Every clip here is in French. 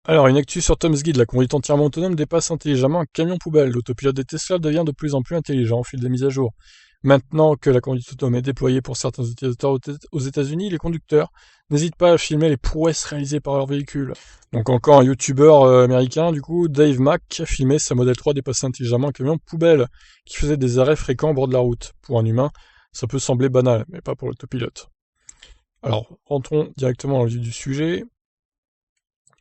Alors, une actu sur Tom's Guide, la conduite entièrement autonome dépasse intelligemment un camion poubelle. L'autopilote des Tesla devient de plus en plus intelligent au fil des mises à jour. Maintenant que la conduite autonome est déployée pour certains utilisateurs aux États-Unis, les conducteurs n'hésitent pas à filmer les prouesses réalisées par leur véhicule. Donc encore un youtubeur américain, du coup, Dave Mack, a filmé sa Model 3 dépasser intelligemment un camion poubelle qui faisait des arrêts fréquents au bord de la route. Pour un humain, ça peut sembler banal, mais pas pour l'autopilote. Alors, rentrons directement dans le vif du sujet.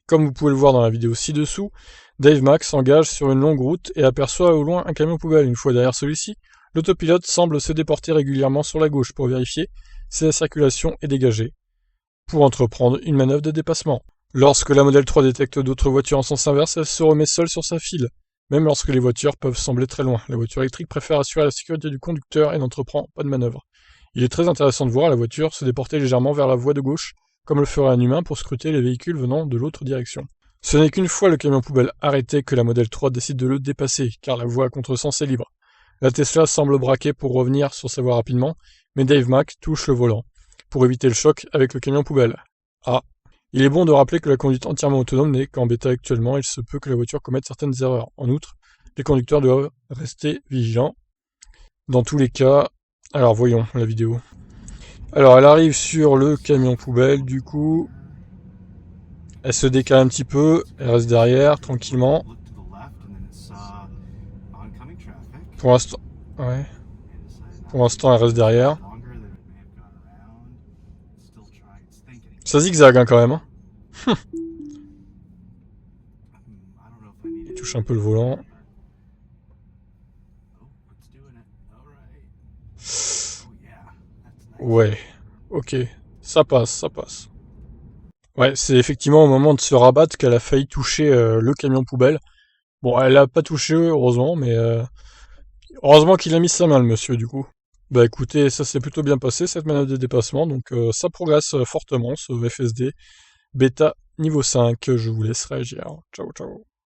Comme vous pouvez le voir dans la vidéo ci-dessous, Dave Mack s'engage sur une longue route et aperçoit au loin un camion poubelle. Une fois derrière celui-ci, l'autopilote semble se déporter régulièrement sur la gauche pour vérifier si la circulation est dégagée, pour entreprendre une manœuvre de dépassement. Lorsque la Model 3 détecte d'autres voitures en sens inverse, elle se remet seule sur sa file, même lorsque les voitures peuvent sembler très loin. La voiture électrique préfère assurer la sécurité du conducteur et n'entreprend pas de manœuvre. Il est très intéressant de voir la voiture se déporter légèrement vers la voie de gauche, comme le ferait un humain pour scruter les véhicules venant de l'autre direction. Ce n'est qu'une fois le camion poubelle arrêté que la Model 3 décide de le dépasser, car la voie à contresens est libre. La Tesla semble braquer pour revenir sur sa voie rapidement, mais Dave Mack touche le volant, pour éviter le choc avec le camion poubelle. Ah. Il est bon de rappeler que la conduite entièrement autonome n'est qu'en bêta actuellement, et il se peut que la voiture commette certaines erreurs. En outre, les conducteurs doivent rester vigilants. Dans tous les cas, alors voyons la vidéo. Alors elle arrive sur le camion poubelle, du coup, elle se décale un petit peu, elle reste derrière, tranquillement. Pour l'instant, ouais. Pour l'instant, elle reste derrière. Ça zigzag, hein, quand même. Hein. Il touche un peu le volant. Ouais, ok, ça passe, ça passe. Ouais, c'est effectivement au moment de se rabattre qu'elle a failli toucher le camion poubelle. Bon, elle a pas touché, heureusement, mais heureusement qu'il a mis sa main, le monsieur, du coup. Bah écoutez, ça s'est plutôt bien passé, cette manœuvre de dépassement, donc ça progresse fortement, ce FSD. Bêta niveau 5, je vous laisse réagir. Ciao, ciao.